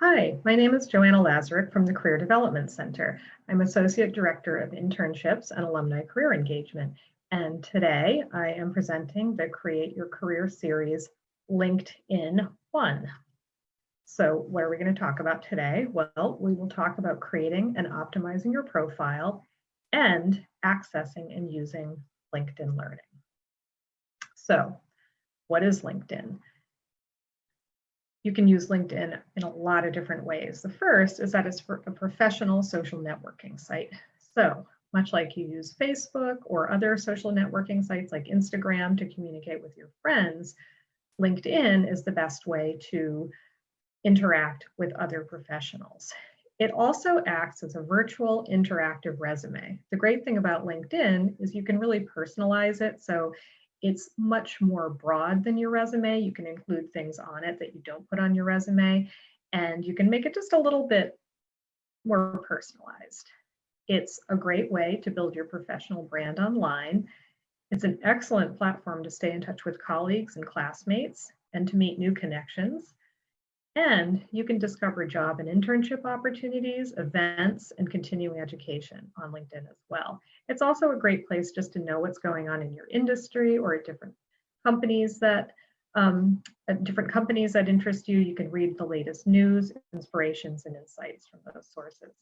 Hi, my name is Joanna Lazarick from the Career Development Center. I'm Associate Director of Internships and Alumni Career Engagement. And today I am presenting the Create Your Career series, LinkedIn 1. So what are we going to talk about today? Well, we will talk about creating and optimizing your profile and accessing and using LinkedIn Learning. So what is LinkedIn? You can use LinkedIn in a lot of different ways. The first is that it's for a professional social networking site. So much like you use Facebook or other social networking sites like Instagram to communicate with your friends, LinkedIn is the best way to interact with other professionals. It also acts as a virtual interactive resume. The great thing about LinkedIn is you can really personalize it. So it's much more broad than your resume. You can include things on it that you don't put on your resume, and you can make it just a little bit more personalized. It's a great way to build your professional brand online. It's an excellent platform to stay in touch with colleagues and classmates and to meet new connections. And you can discover job and internship opportunities, events, and continuing education on LinkedIn as well. It's also a great place just to know what's going on in your industry or at different companies that interest you. You can read the latest news, inspirations, and insights from those sources.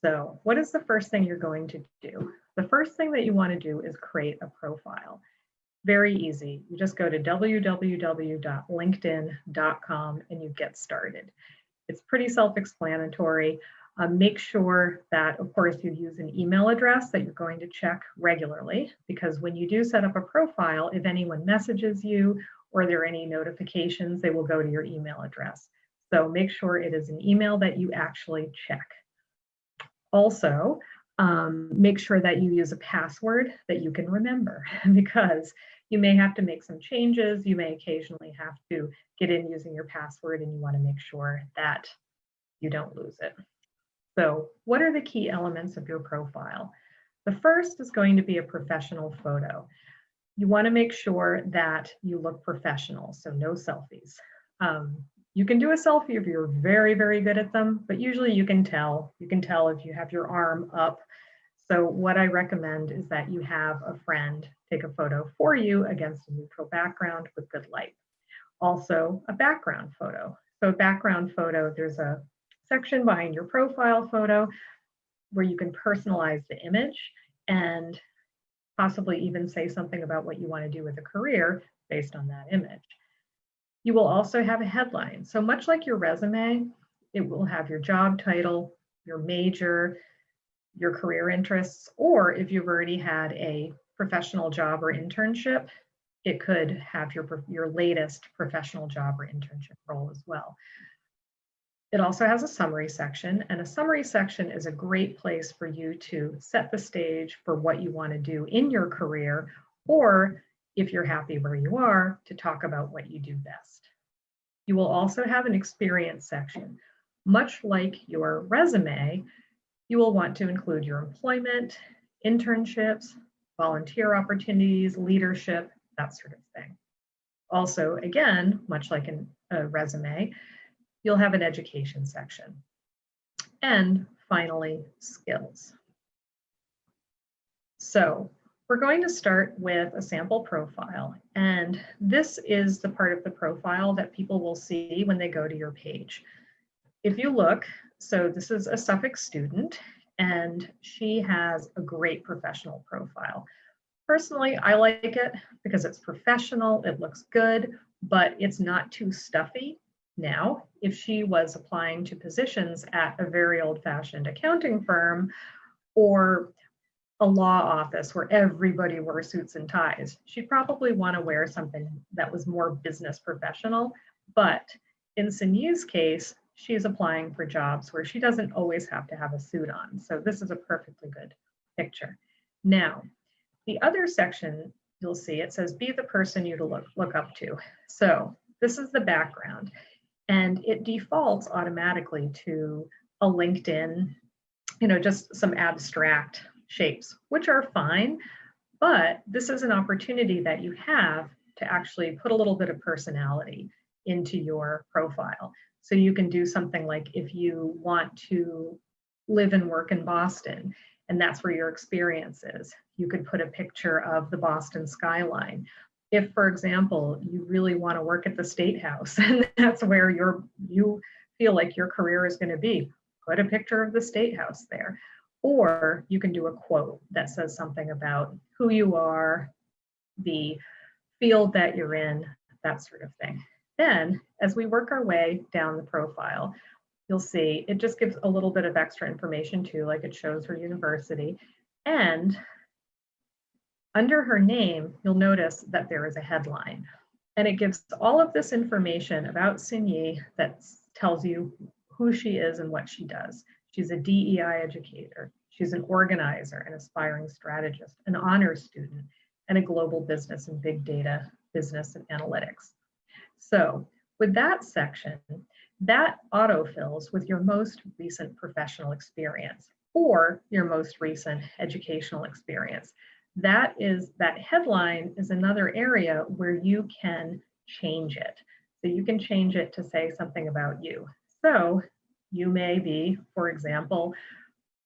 So what is the first thing you're going to do? The first thing that you want to do is create a profile. Very easy. You just go to www.linkedin.com and you get started. It's pretty self-explanatory. Make sure that, of course, you use an email address that you're going to check regularly, because when you do set up a profile, if anyone messages you or there are any notifications, they will go to your email address. So make sure it is an email that you actually check. Also, make sure that you use a password that you can remember, because you may have to make some changes. You may occasionally have to get in using your password, and you want to make sure that you don't lose it. So what are the key elements of your profile? The first is going to be a professional photo. You want to make sure that you look professional, so no selfies. You can do a selfie if you're very, very good at them, but usually you can tell if you have your arm up. So what I recommend is that you have a friend take a photo for you against a neutral background with good light. Also, a background photo. So background photo, there's a section behind your profile photo where you can personalize the image and possibly even say something about what you want to do with a career based on that image. You will also have a headline. So much like your resume, it will have your job title, your major, your career interests, or if you've already had a professional job or internship, it could have your latest professional job or internship role as well. It also has a summary section, and a summary section is a great place for you to set the stage for what you want to do in your career, or if you're happy where you are, to talk about what you do best. You will also have an experience section. Much like your resume, you will want to include your employment, internships, volunteer opportunities, leadership, that sort of thing. Also, again, much like a resume, you'll have an education section. And finally, skills. So we're going to start with a sample profile, and this is the part of the profile that people will see when they go to your page. If you look, so this is a Suffolk student, and she has a great professional profile. Personally, I like it because it's professional, it looks good, but it's not too stuffy. Now, if she was applying to positions at a very old-fashioned accounting firm or a law office where everybody wore suits and ties, she'd probably want to wear something that was more business professional. But in Sunyi's case, she's applying for jobs where she doesn't always have to have a suit on. So this is a perfectly good picture. Now, the other section you'll see, it says, be the person you to look up to. So this is the background, and it defaults automatically to a LinkedIn, just some abstract shapes, which are fine, but this is an opportunity that you have to actually put a little bit of personality into your profile. So you can do something like if you want to live and work in Boston, and that's where your experience is, you could put a picture of the Boston skyline. If, for example, you really want to work at the State House and that's where you feel like your career is going to be, put a picture of the State House there. Or you can do a quote that says something about who you are, the field that you're in, that sort of thing. Then, as we work our way down the profile, you'll see it just gives a little bit of extra information too, like it shows her university. And under her name, you'll notice that there is a headline. And it gives all of this information about Sinyi that tells you who she is and what she does. She's a DEI educator. She's an organizer, an aspiring strategist, an honors student, and a global business and big data business and analytics. So with that section, that autofills with your most recent professional experience or your most recent educational experience. That headline is another area where you can change it. So you can change it to say something about you. So you may be, for example,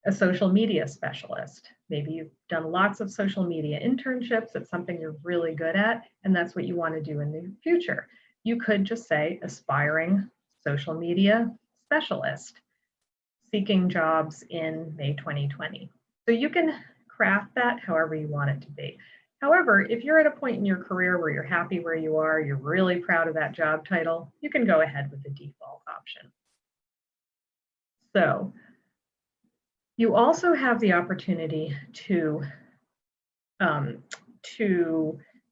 a social media specialist. Maybe you've done lots of social media internships. It's something you're really good at, and that's what you want to do in the future. You could just say aspiring social media specialist seeking jobs in May 2020. So you can craft that however you want it to be. However, if you're at a point in your career where you're happy where you are, you're really proud of that job title, you can go ahead with the default option. So you also have the opportunity to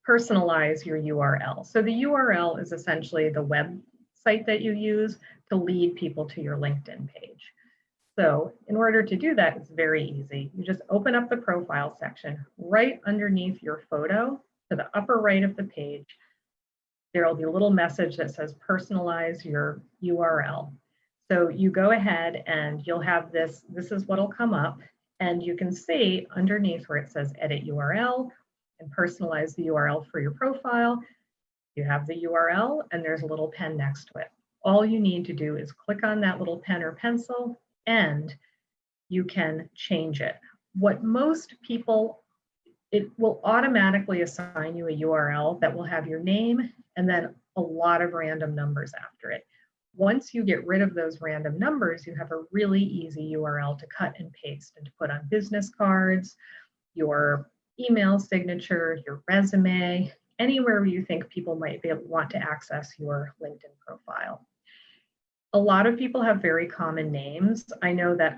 personalize your URL. So the URL is essentially the website that you use to lead people to your LinkedIn page. So in order to do that, it's very easy. You just open up the profile section right underneath your photo to the upper right of the page. There will be a little message that says personalize your URL. So you go ahead and you'll have this is what'll come up, and you can see underneath where it says edit URL and personalize the URL for your profile. You have the URL and there's a little pen next to it. All you need to do is click on that little pen or pencil and you can change it. What most people, it will automatically assign you a URL that will have your name and then a lot of random numbers after it. Once you get rid of those random numbers, you have a really easy URL to cut and paste and to put on business cards, your email signature, your resume, anywhere where you think people might want to access your LinkedIn profile. A lot of people have very common names. I know that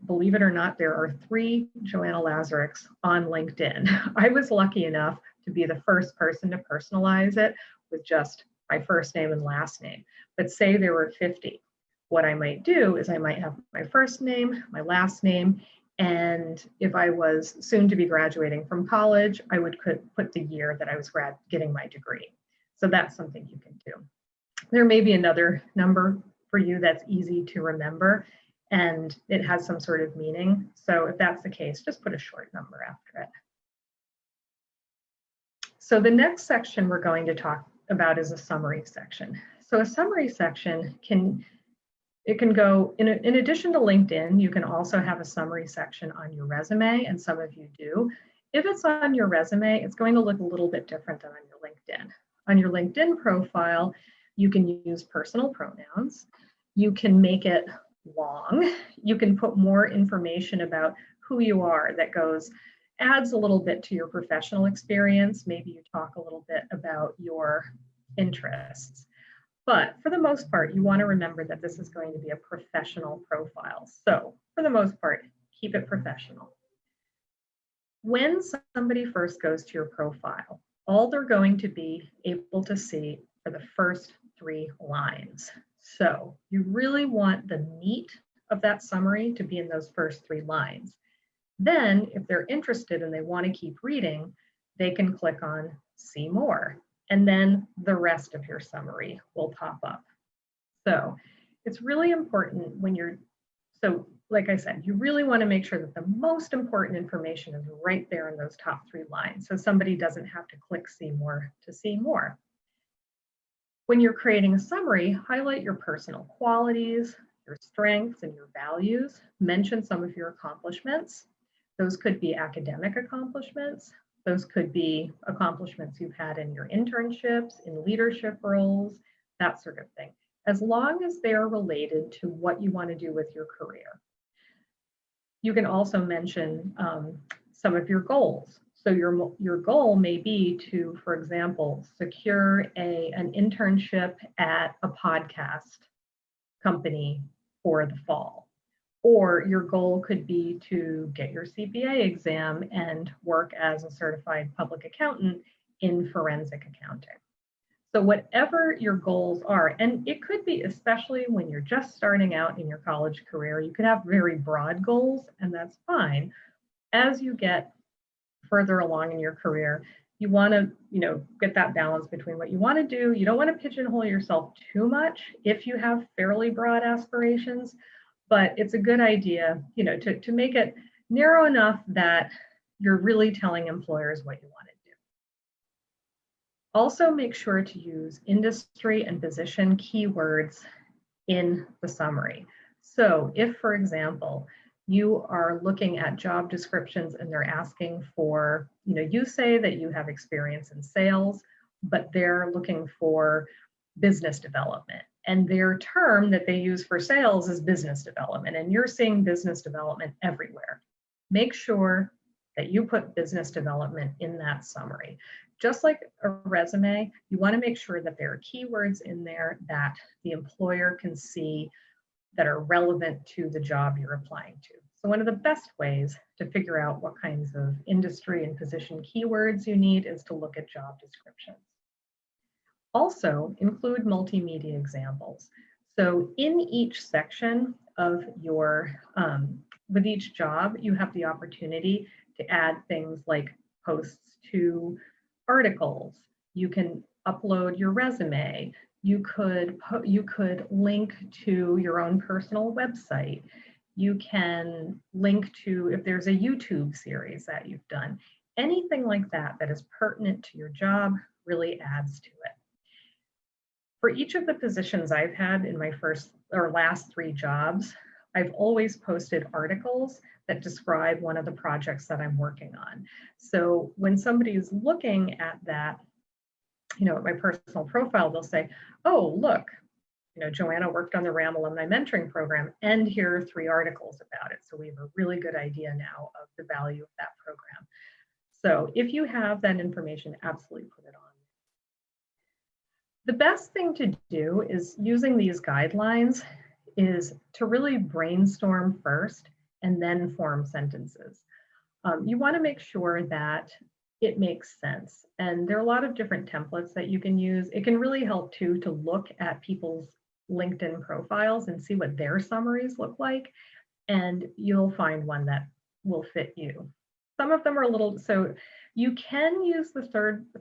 believe it or not, there are 3 Joanna Lazariks on LinkedIn. I was lucky enough to be the first person to personalize it with just my first name and last name. But say there were 50. What I might do is I might have my first name, my last name, and if I was soon to be graduating from college, I would put the year that I was getting my degree. So that's something you can do. There may be another number for you that's easy to remember and it has some sort of meaning. So if that's the case, just put a short number after it. So the next section we're going to talk about is a summary section. So a summary section can go, in addition to LinkedIn, you can also have a summary section on your resume, and some of you do. If it's on your resume, it's going to look a little bit different than on your LinkedIn. On your LinkedIn profile, you can use personal pronouns. You can make it long. You can put more information about who you are that adds a little bit to your professional experience. Maybe you talk a little bit about your interests. But for the most part, you want to remember that this is going to be a professional profile. So for the most part, keep it professional. When somebody first goes to your profile, all they're going to be able to see are the first 3 lines. So you really want the meat of that summary to be in those first 3 lines. Then if they're interested and they want to keep reading, they can click on see more. And then the rest of your summary will pop up. So it's really important like I said, you really want to make sure that the most important information is right there in those top 3 lines. So somebody doesn't have to click see more to see more. When you're creating a summary, highlight your personal qualities, your strengths, and your values. Mention some of your accomplishments. Those could be academic accomplishments. Those could be accomplishments you've had in your internships, in leadership roles, that sort of thing, as long as they are related to what you want to do with your career. You can also mention some of your goals. So your goal may be to, for example, secure an internship at a podcast company for the fall. Or your goal could be to get your CPA exam and work as a certified public accountant in forensic accounting. So whatever your goals are, and it could be, especially when you're just starting out in your college career, you could have very broad goals, and that's fine. As you get further along in your career, you want to, get that balance between what you want to do. You don't want to pigeonhole yourself too much if you have fairly broad aspirations, but it's a good idea, to make it narrow enough that you're really telling employers what you want to do. Also, make sure to use industry and position keywords in the summary. So if, for example, you are looking at job descriptions and they're asking for, you say that you have experience in sales, but they're looking for business development. And their term that they use for sales is business development. And you're seeing business development everywhere. Make sure that you put business development in that summary. Just like a resume, you want to make sure that there are keywords in there that the employer can see that are relevant to the job you're applying to. So one of the best ways to figure out what kinds of industry and position keywords you need is to look at job descriptions. Also, include multimedia examples. So in each section of your, with each job, you have the opportunity to add things like posts to articles. You can upload your resume. You could link to your own personal website. You can link to, if there's a YouTube series that you've done, anything like that that is pertinent to your job really adds to it. For each of the positions I've had in my first or last 3 jobs, I've always posted articles that describe one of the projects that I'm working on. So when somebody is looking at that, at my personal profile, they'll say, oh, look, Joanna worked on the RAM Alumni Mentoring Program, and here are 3 articles about it. So we have a really good idea now of the value of that program. So if you have that information, absolutely put it on. The best thing to do is, using these guidelines, is to really brainstorm first and then form sentences. You want to make sure that it makes sense. And there are a lot of different templates that you can use. It can really help too to look at people's LinkedIn profiles and see what their summaries look like. And you'll find one that will fit you. Some of them are a little, so you can use the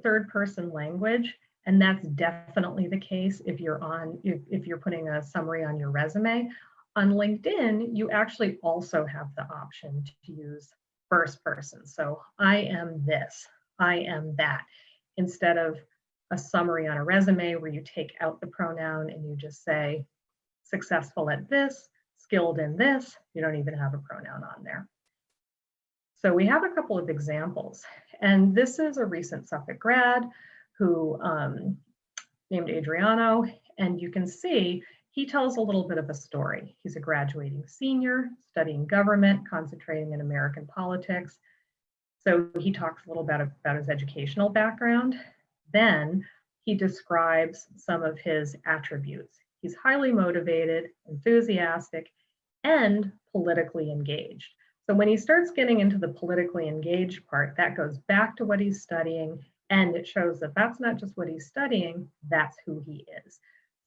third person language. And that's definitely the case if you're putting a summary on your resume. On LinkedIn, you actually also have the option to use first person. So I am this, I am that, instead of a summary on a resume where you take out the pronoun and you just say successful at this, skilled in this, you don't even have a pronoun on there. So we have a couple of examples. And this is a recent Suffolk grad who named Adriano, and you can see he tells a little bit of a story. He's a graduating senior, studying government, concentrating in American politics. So he talks a little bit about his educational background. Then he describes some of his attributes. He's highly motivated, enthusiastic, and politically engaged. So when he starts getting into the politically engaged part, that goes back to what he's studying. And it shows that that's not just what he's studying, that's who he is.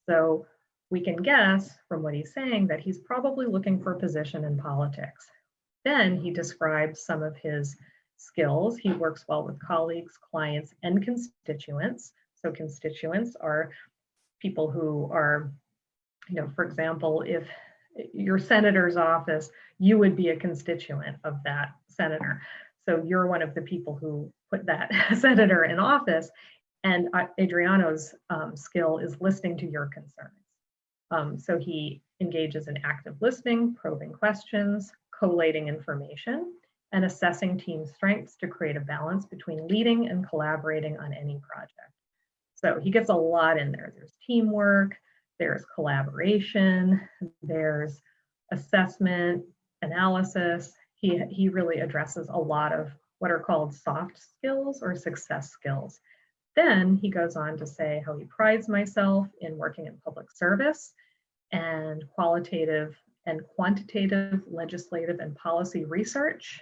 So we can guess from what he's saying that he's probably looking for a position in politics. Then he describes some of his skills. He works well with colleagues, clients, and constituents. So constituents are people who are, for example, if your senator's office, you would be a constituent of that senator. So you're one of the people who put that senator in office, And Adriano's skill is listening to your concerns. So he engages in active listening, probing questions, collating information, and assessing team strengths to create a balance between leading and collaborating on any project. So he gets a lot in there. There's teamwork, there's collaboration, there's assessment, analysis. He really addresses a lot of what are called soft skills or success skills. Then he goes on to say how he prides himself in working in public service and qualitative and quantitative legislative and policy research,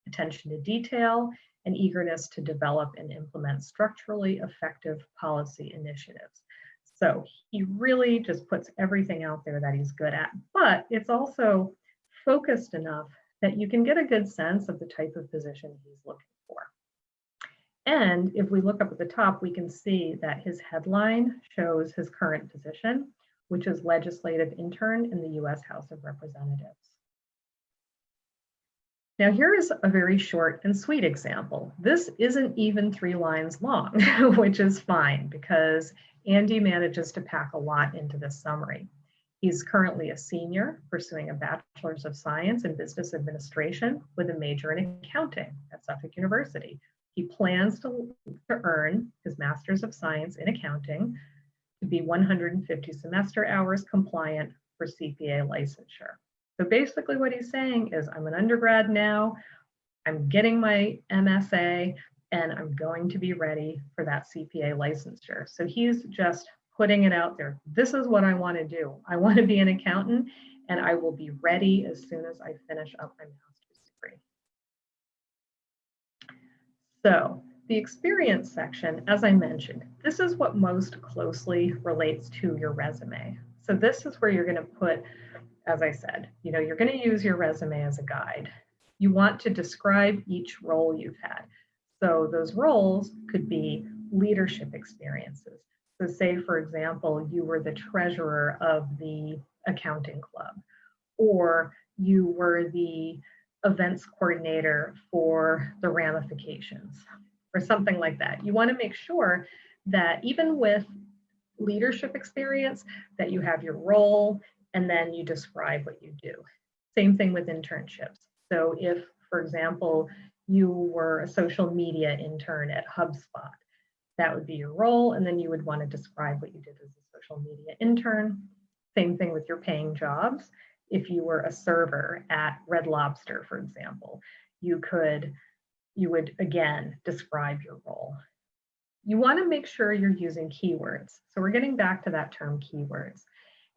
attention to detail, and eagerness to develop and implement structurally effective policy initiatives. So he really just puts everything out there that he's good at, but it's also focused enough that you can get a good sense of the type of position he's looking for. And if we look up at the top, we can see that his headline shows his current position, which is legislative intern in the US House of Representatives. Now here is a very short and sweet example. This isn't even 3 lines long, which is fine because Andy manages to pack a lot into this summary. He's currently a senior pursuing a Bachelor's of Science in Business Administration with a major in accounting at Suffolk University. He plans to earn his Master's of Science in Accounting to be 150 semester hours compliant for CPA licensure. So basically what he's saying is, I'm an undergrad now, I'm getting my MSA, and I'm going to be ready for that CPA licensure. So he's just putting it out there. This is what I want to do. I want to be an accountant, and I will be ready as soon as I finish up my master's degree. So the experience section, as I mentioned, this is what most closely relates to your resume. So this is where you're going to put, as I said, you're going to use your resume as a guide. You want to describe each role you've had. So those roles could be leadership experiences. So say, for example, you were the treasurer of the accounting club, or you were the events coordinator for the ramifications, or something like that. You want to make sure that even with leadership experience, that you have your role and then you describe what you do. Same thing with internships. So if, for example, you were a social media intern at HubSpot, that would be your role, and then you would want to describe what you did as a social media intern. Same thing with your paying jobs. If you were a server at Red Lobster, for example, you would again describe your role. You want to make sure you're using keywords. So we're getting back to that term keywords.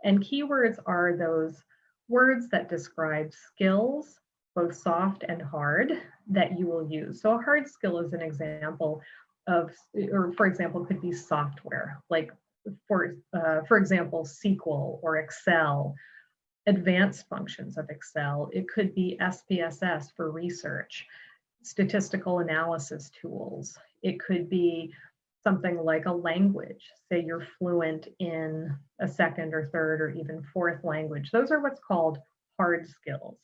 And keywords are those words that describe skills, both soft and hard, that you will use. So a hard skill is an example of, or for example, could be software, like for example, SQL or Excel, advanced functions of Excel. It could be SPSS for research, statistical analysis tools. It could be something like a language. Say you're fluent in a second or third or even fourth language. Those are what's called hard skills.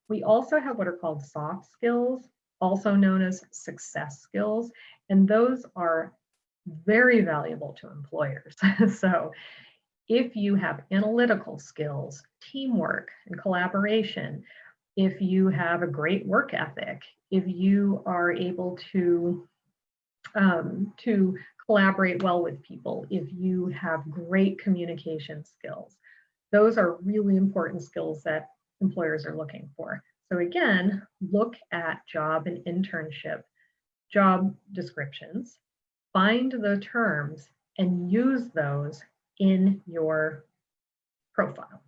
We also have what are called soft skills, also known as success skills, and those are very valuable to employers. So if you have analytical skills, teamwork and collaboration, if you have a great work ethic, if you are able to collaborate well with people, if you have great communication skills, those are really important skills that employers are looking for. So again, look at job and internship job descriptions, find the terms and use those in your profile.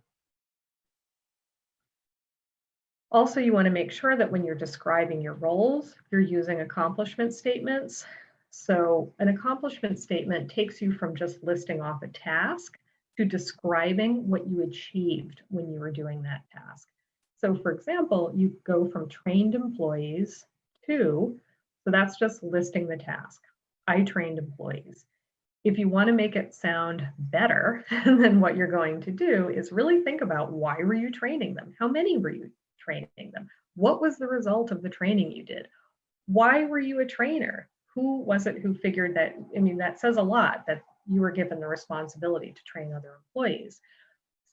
Also, you want to make sure that when you're describing your roles, you're using accomplishment statements. So an accomplishment statement takes you from just listing off a task to describing what you achieved when you were doing that task. So for example, you go from trained employees to, so that's just listing the task. I trained employees. If you want to make it sound better, then what you're going to do is really think about, why were you training them? How many were you training them? What was the result of the training you did? Why were you a trainer? Who was it who figured that? I mean, that says a lot that you were given the responsibility to train other employees.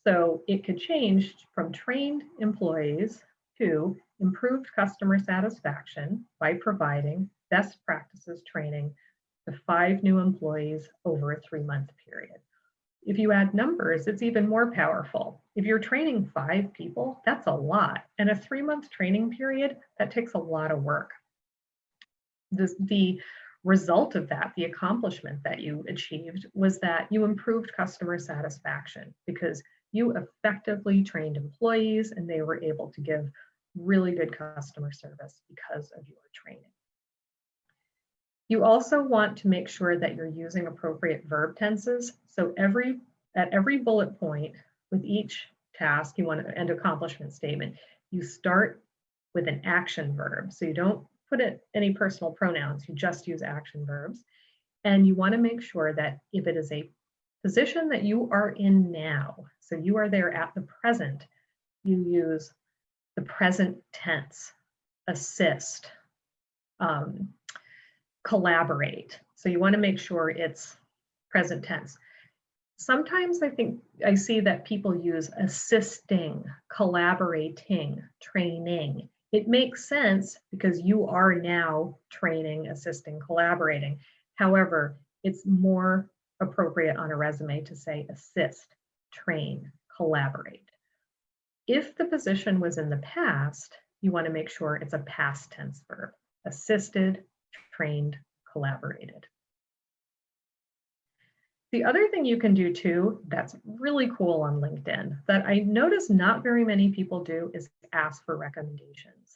So it could change from trained employees to improved customer satisfaction by providing best practices training to 5 new employees over a 3-month period. If you add numbers, it's even more powerful. If you're training 5 people, that's a lot. And a 3-month training period, that takes a lot of work. The result of that, the accomplishment that you achieved, was that you improved customer satisfaction because you effectively trained employees and they were able to give really good customer service because of your training. You also want to make sure that you're using appropriate verb tenses. So at every bullet point with each task, you want to end accomplishment statement, you start with an action verb. So you don't put in any personal pronouns, you just use action verbs. And you want to make sure that if it is a position that you are in now, so you are there at the present, you use the present tense, assist, collaborate. So you want to make sure it's present tense. Sometimes I see that people use assisting, collaborating, training. It makes sense because you are now training, assisting, collaborating. However, it's more appropriate on a resume to say assist, train, collaborate. If the position was in the past, you want to make sure it's a past tense verb, assisted, trained, collaborated. The other thing you can do too, that's really cool on LinkedIn, that I notice not very many people do, is ask for recommendations.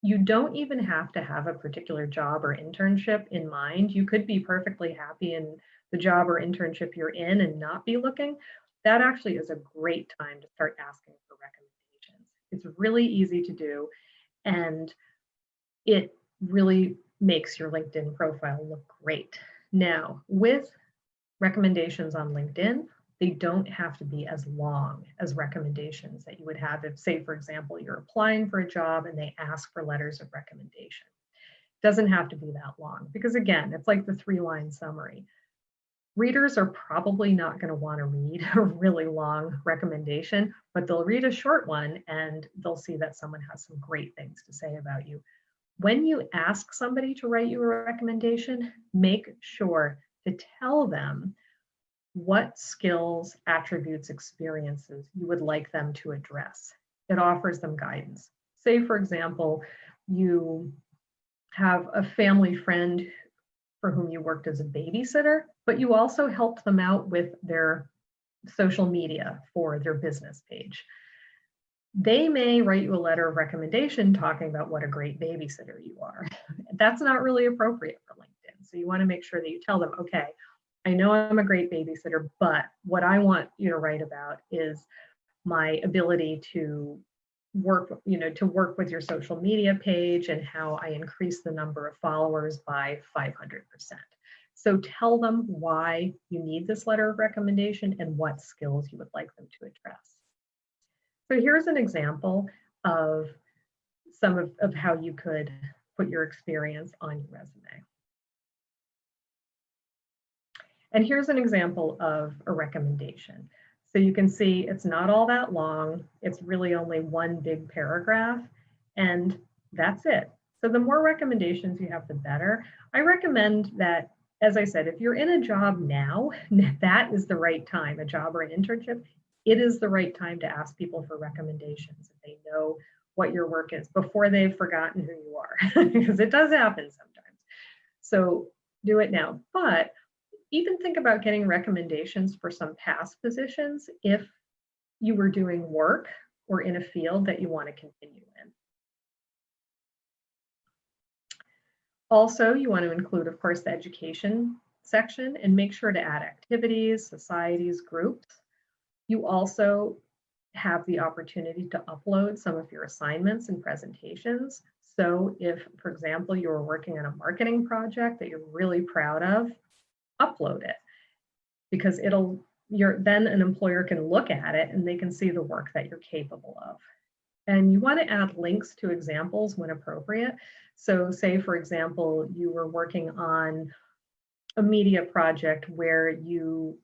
You don't even have to have a particular job or internship in mind. You could be perfectly happy in the job or internship you're in and not be looking. That actually is a great time to start asking for recommendations. It's really easy to do, and it really makes your LinkedIn profile look great. Now, with recommendations on LinkedIn, they don't have to be as long as recommendations that you would have if, say, for example, you're applying for a job and they ask for letters of recommendation. It doesn't have to be that long because, again, it's like the 3-line summary. Readers are probably not going to want to read a really long recommendation, but they'll read a short one and they'll see that someone has some great things to say about you. When you ask somebody to write you a recommendation, make sure to tell them what skills, attributes, experiences you would like them to address. It offers them guidance. Say, for example, you have a family friend for whom you worked as a babysitter, but you also helped them out with their social media for their business page. They may write you a letter of recommendation talking about what a great babysitter you are. That's not really appropriate for LinkedIn. So you want to make sure that you tell them, okay, I know I'm a great babysitter, but what I want you to write about is my ability to work with your social media page and how I increase the number of followers by 500%. So tell them why you need this letter of recommendation and what skills you would like them to address. So here's an example of some of how you could put your experience on your resume. And here's an example of a recommendation. So you can see it's not all that long. It's really only one big paragraph, and that's it. So the more recommendations you have, the better. I recommend that, as I said, if you're in a job now, that is the right time, a job or an internship, it is the right time to ask people for recommendations if they know what your work is before they've forgotten who you are, because it does happen sometimes. So do it now. But even think about getting recommendations for some past positions if you were doing work or in a field that you want to continue in. Also, you want to include, of course, the education section and make sure to add activities, societies, groups. You also have the opportunity to upload some of your assignments and presentations. So if, for example, you're working on a marketing project that you're really proud of, upload it, because then an employer can look at it and they can see the work that you're capable of. And you want to add links to examples when appropriate. So say, for example, you were working on a media project where you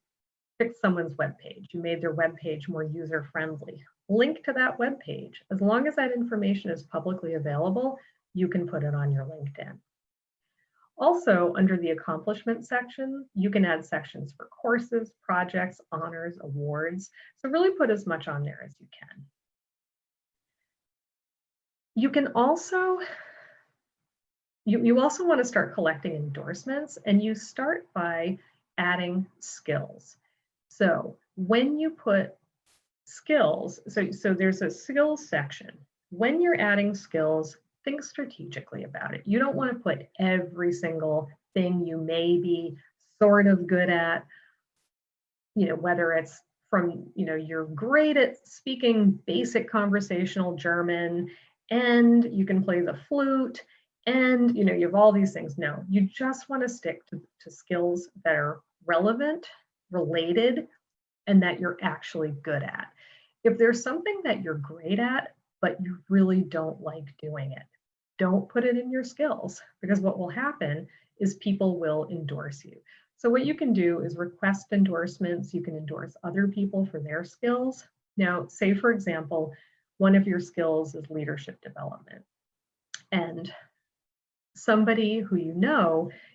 fixed someone's web page. You made their web page more user-friendly. Link to that web page. As long as that information is publicly available, you can put it on your LinkedIn. Also, under the accomplishment section, you can add sections for courses, projects, honors, awards. So really put as much on there as you can. You can also, you also want to start collecting endorsements, and you start by adding skills. So when you put skills, so there's a skills section. When you're adding skills, think strategically about it. You don't want to put every single thing you may be sort of good at, whether it's from, you're great at speaking basic conversational German and you can play the flute and, you have all these things. No, you just want to stick to skills that are relevant, related, and that you're actually good at. If there's something that you're great at, but you really don't like doing it, don't put it in your skills, because what will happen is people will endorse you. So what you can do is request endorsements. You can endorse other people for their skills. Now, say, for example, one of your skills is leadership development, and somebody who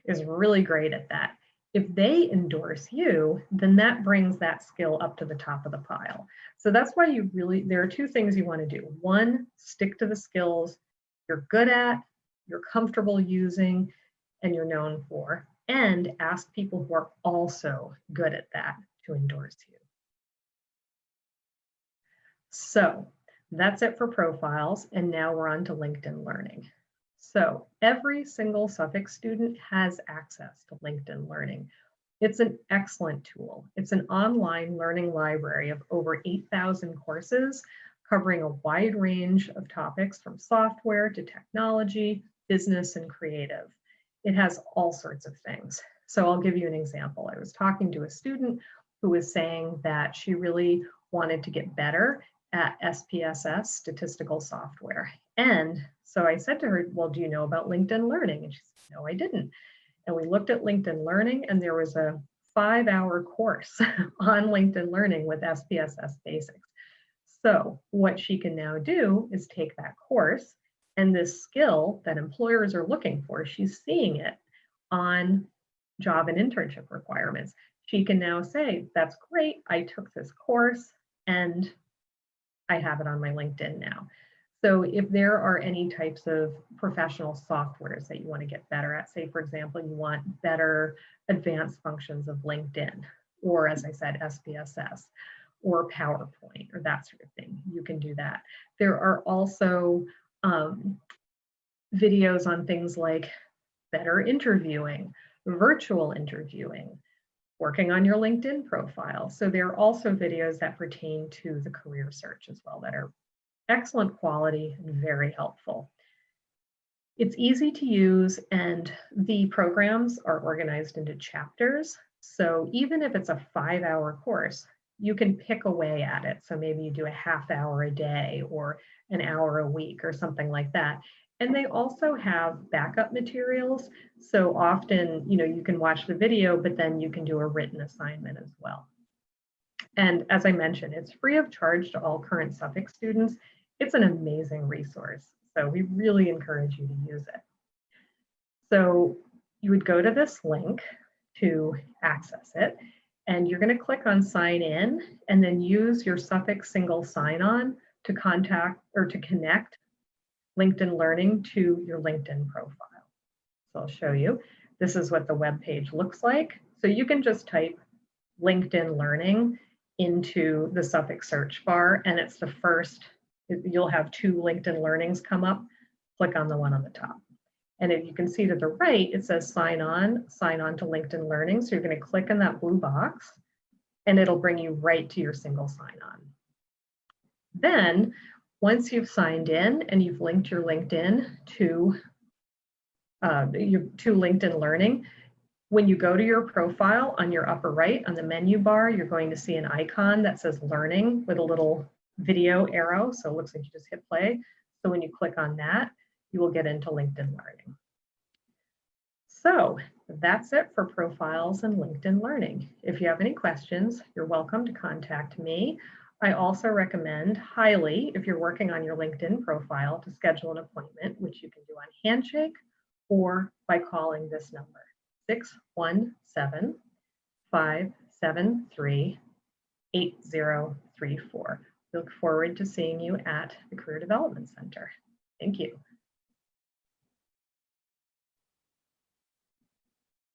is really great at that. If they endorse you, then that brings that skill up to the top of the pile. So that's why there are two things you want to do. One, stick to the skills you're good at, you're comfortable using, and you're known for, and ask people who are also good at that to endorse you. So that's it for profiles, and now we're on to LinkedIn Learning. So every single Suffolk student has access to LinkedIn Learning. It's an excellent tool. It's an online learning library of over 8,000 courses covering a wide range of topics from software to technology, business, and creative. It has all sorts of things. So I'll give you an example. I was talking to a student who was saying that she really wanted to get better at SPSS, statistical software. And so I said to her, well, do you know about LinkedIn Learning? And she said, no, I didn't. And we looked at LinkedIn Learning, and there was a 5-hour course on LinkedIn Learning with SPSS basics. So what she can now do is take that course, and this skill that employers are looking for, she's seeing it on job and internship requirements. She can now say, that's great, I took this course and I have it on my LinkedIn now. So if there are any types of professional softwares that you want to get better at, say, for example, you want better advanced functions of LinkedIn, or as I said, SPSS, or PowerPoint, or that sort of thing, you can do that. There are also videos on things like better interviewing, virtual interviewing, working on your LinkedIn profile. So there are also videos that pertain to the career search as well that are excellent quality and very helpful. It's easy to use, and the programs are organized into chapters. So even if it's a 5-hour course, you can pick away at it. So maybe you do a half hour a day or an hour a week or something like that. And they also have backup materials. So often, you can watch the video, but then you can do a written assignment as well. And as I mentioned, it's free of charge to all current Suffolk students. It's an amazing resource. So we really encourage you to use it. So you would go to this link to access it, and you're going to click on sign in and then use your Suffolk single sign-on to contact or to connect LinkedIn Learning to your LinkedIn profile. So I'll show you. This is what the web page looks like. So you can just type LinkedIn Learning into the Suffolk search bar, and it's the first. You'll have 2 LinkedIn Learnings come up. Click on the one on the top. And if you can see to the right, it says sign on to LinkedIn Learning. So you're going to click in that blue box, and it'll bring you right to your single sign-on. Then, once you've signed in and you've linked your LinkedIn to LinkedIn Learning, when you go to your profile on your upper right on the menu bar, you're going to see an icon that says Learning with a little video arrow. So it looks like you just hit play. So when you click on that, you will get into LinkedIn Learning. So that's it for profiles and LinkedIn Learning. If you have any questions, you're welcome to contact me. I also recommend highly, if you're working on your LinkedIn profile, to schedule an appointment, which you can do on Handshake or by calling this number, 617-573-8034. We look forward to seeing you at the Career Development Center. Thank you.